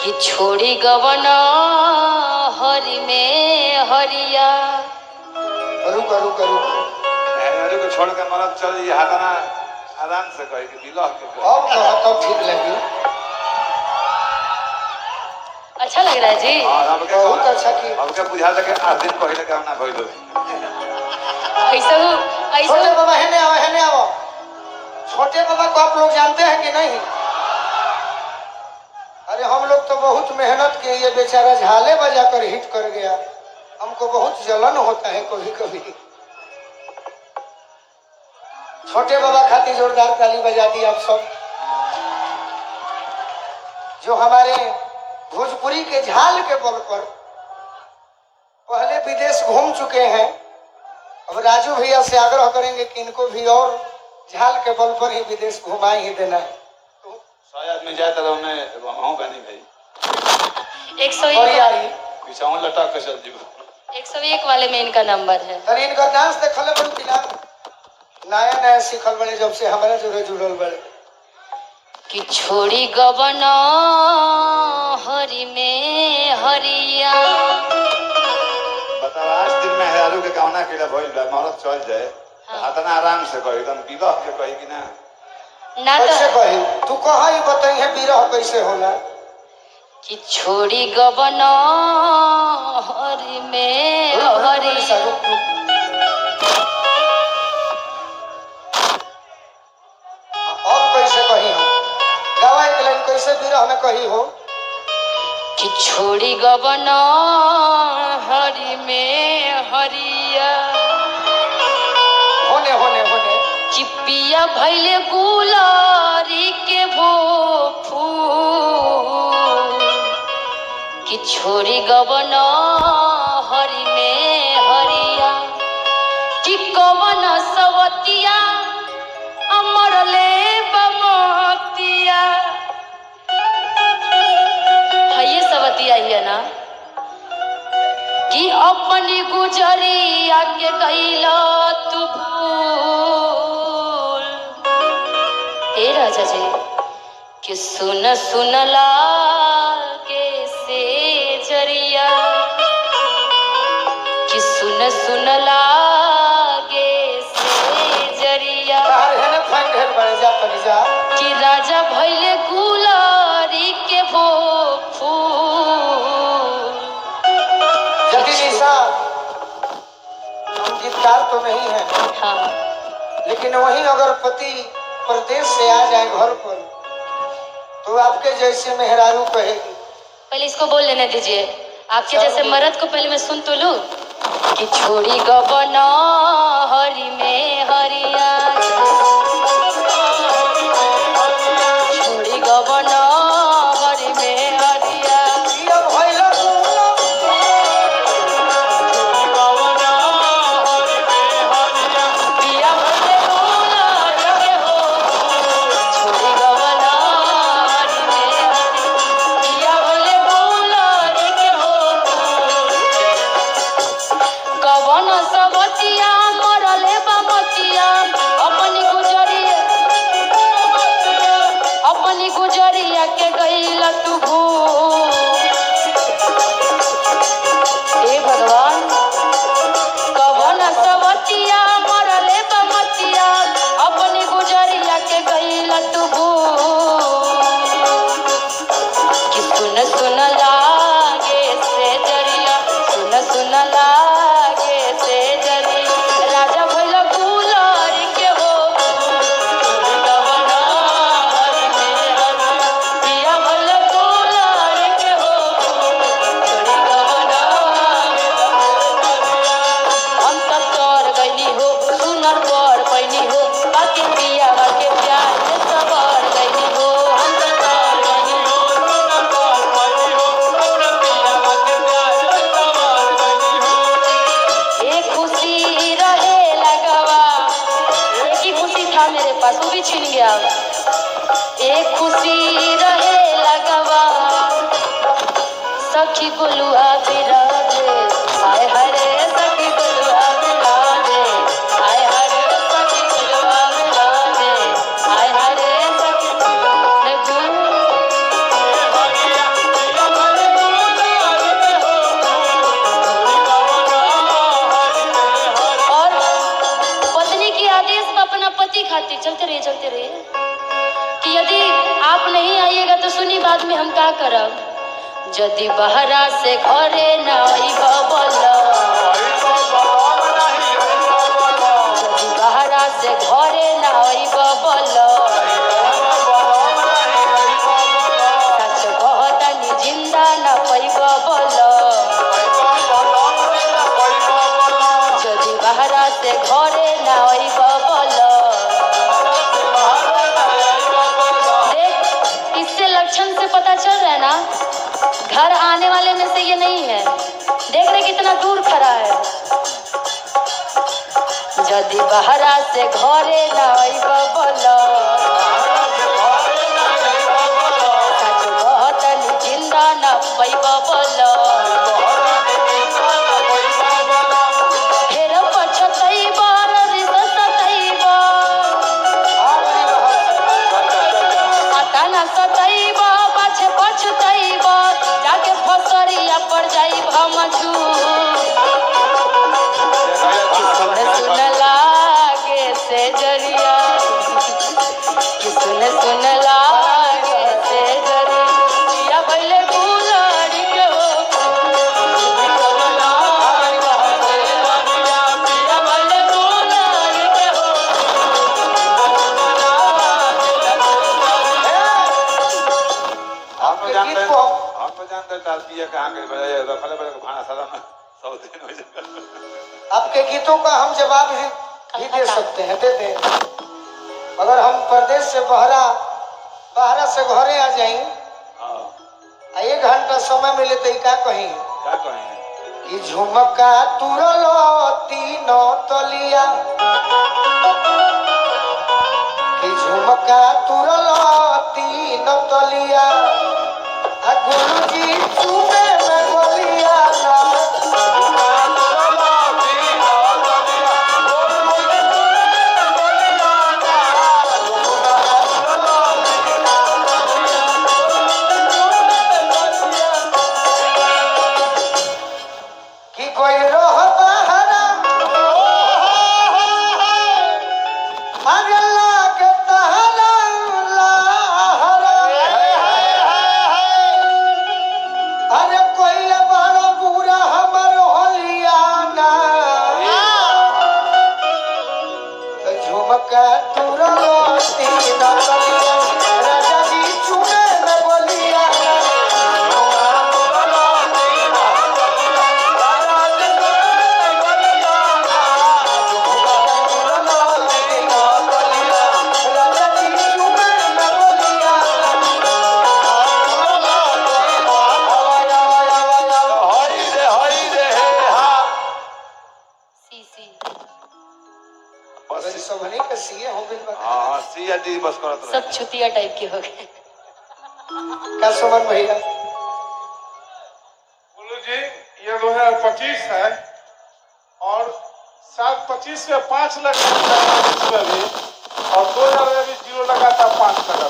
कि छोड़ी गवना हरि में हरिया। रुक रुक रुक हरी को छोड़ के मरद चल जी हाथना आराम से कहे कि बिलह के अब तब ठीक लगी। अच्छा लग रहा है जी। बहुत अच्छा की हमके बुझा था कि 8 दिन पहले काम ना भइलो। छोटे बाबा हेने आओ। छोटे बाबा को आप लोग जानते हैं कि नहीं? अरे हम लोग तो बहुत मेहनत किए, ये बेचारा झाले बजाकर हिट कर गया। हमको बहुत जलन होता है कभी कभी। छोटे बाबा खातिर जोरदार ताली बजा दी आप सब, जो हमारे भोजपुरी के झाल के बल पर पहले विदेश घूम चुके हैं। अब राजू भैया से आग्रह करेंगे कि इनको भी और झाल के बल पर ही विदेश घुमा ही देना है। तो 100 आदमी जाए तो उन्हें हम बनी भाई 101 पीछा लटा के चल जीव 101 वाले में इनका नंबर है। अरे इनका डांस देखल बड़ू कि नया सीखल बड़े, जब से हमारा जुड़े जुड़ल बड़े। कि छोड़ी गवना हरि में हरिया। बताओ 8 दिन में हजारों के कामना के लिए भइल बा मरद चल जाए। हाँ। हाथना आराम से कहे एकदम बिलह के कहे कि ना कैसे कही तू कहा ही बताई है बिरह कैसे होला। कि छोड़ी गवना हरि में हरिया। अब कैसे कही हो गवा एक लाइन कैसे बिरह में कही हो। कि छोड़ी गवना हरि में हरिया। होने होने होने कि पिया भैले गुलारी के वो फूल। कि छोड़ी गवना हरि में हरिया। कि कवन सवतिया अमर ले बमतिया। है ये सवतिया ही है ना। कि अपनी गुजरिया के गईला तू भूल। ए राजा जी कि सुन सुन लागे से जरिया। कि सुन सुन लागे से जरिया। कि राजा भैले गुलारी के वो फूल। हम गीतकार तो नहीं है, हाँ। लेकिन वहीं अगर पति प्रदेश से आ जाए घर पर तो आपके जैसे मेहरारू कहेगी। पहले इसको बोल लेने दीजिए। आपके जैसे मर्द को पहले मैं सुन तो लूं। कि छोड़ी गवना हरि में हरिया। छोड़ी गवना हरि में हरिया। गुजरिया के गईला तू भूल। हे भगवान कवन सवतिया मरले बमतिया। अपनी गुजरिया के गईला तू भूल। कि सुन सुन लागे से जरिया। सुन सुन लागे से जरिया। राजा भैला गुलारी के हो वो भी छिन गया। एक खुशी रहे लगवा सखी गोलुआ बिराजे। हाय हरे सखी गोलुआ बिराजे। हाय हरे सखी गोलुआ बिराजे। हाय हरे सखी का करब जदि बहरा से घरे न आइब बोल जदि बहरा से घरे न आइब बोल सच कहतनी जिंदा न पैब बोल जदि बहरा से घरे न आइब बोल देख इससे लक्षण से पता चल रहा है ना घर आने वाले में से ये नहीं है। देख रहे कितना दूर खड़ा है। जदि बहरा से घरे न आइब बोल सच कहतनी जिंदा न पैब बोल फेर पछतैब रिस सतैब आता न सतैब पाछे पछतैब जाके फसरिया पड़ जाइब हम सुन लागे से जरिया सुन लागे से जरिया भले गुलाड़ी के हो भले गुलाड़ी के हो हम तो आपके जानते गीत को हम तो जानते टालती है कहाँ के बजाय रखले बड़े को भाड़ा सादा में 100 दिन हो जाएगा। आपके गीतों का हम जवाब भी दे सकते हैं, दे दें। अगर हम परदेश से बहरा से घरे आ जाएं हाँ 1 घंटा समय मिले तो का कहीं क्या कहें कि झुमका तुरलो तीनों तलिया कि झुमका तुरलो तीनों तलिया आ गुरुजी चुमे में गोलिया ना कि कोई रह बहरा अरे लागे तहरा लहरा अरे कोई बड़ा बुरा हमर होलियाना तो झुमका तुरलो तीन राजा जी चुने में बोलिया सब नहीं के सीए हो बिल बता हाँ सी डी बस करत रहे सब छुतिया टाइप के हो गए। का सुमन भैया बोलू जी ये 2025 है और साल 25 में 5 लाख इसमें भी और 2020 जीरो लगा था 5 लगा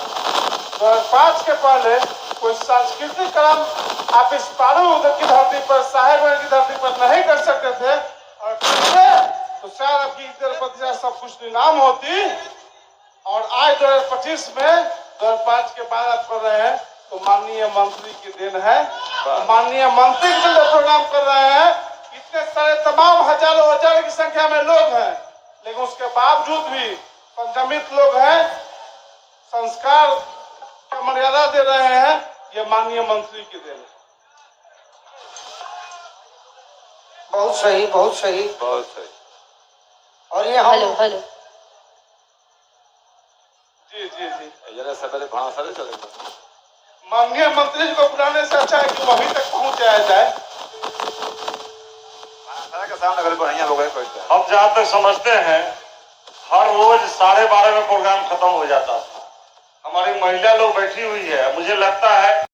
2005 के पहले कोई सांस्कृतिक कार्यक्रम आप इस पारू की धरती पर साहेबगंज की धरती पर नहीं कर सकते थे और करते तो शायद आपकी प्रतिशत सब कुछ नीलाम होती। और आज 2025 में 2005 के बाद आप कर रहे हैं तो माननीय मंत्री की देन है। माननीय मंत्री के लिए प्रोग्राम कर रहे हैं। इतने सारे तमाम हजारों हजार की संख्या में लोग हैं लेकिन उसके बावजूद भी संयमित लोग हैं, संस्कार का मर्यादा दे रहे हैं। ये माननीय मंत्री की देन है। बहुत सही बहुत सही। बहुत सही और ये हम हेलो हेलो जी जी जी जरा सवेरे भाड़ा सारे चले माननीय मंत्री जी को बुलाने से अच्छा है कि वहीं तक पहुंच जाया जाए। सारा के सामने अगर बढ़िया लोग हैं कोई हम जहाँ तक समझते हैं हर रोज 12:30 में प्रोग्राम खत्म हो जाता था। हमारी महिला लोग बैठी हुई है, मुझे लगता है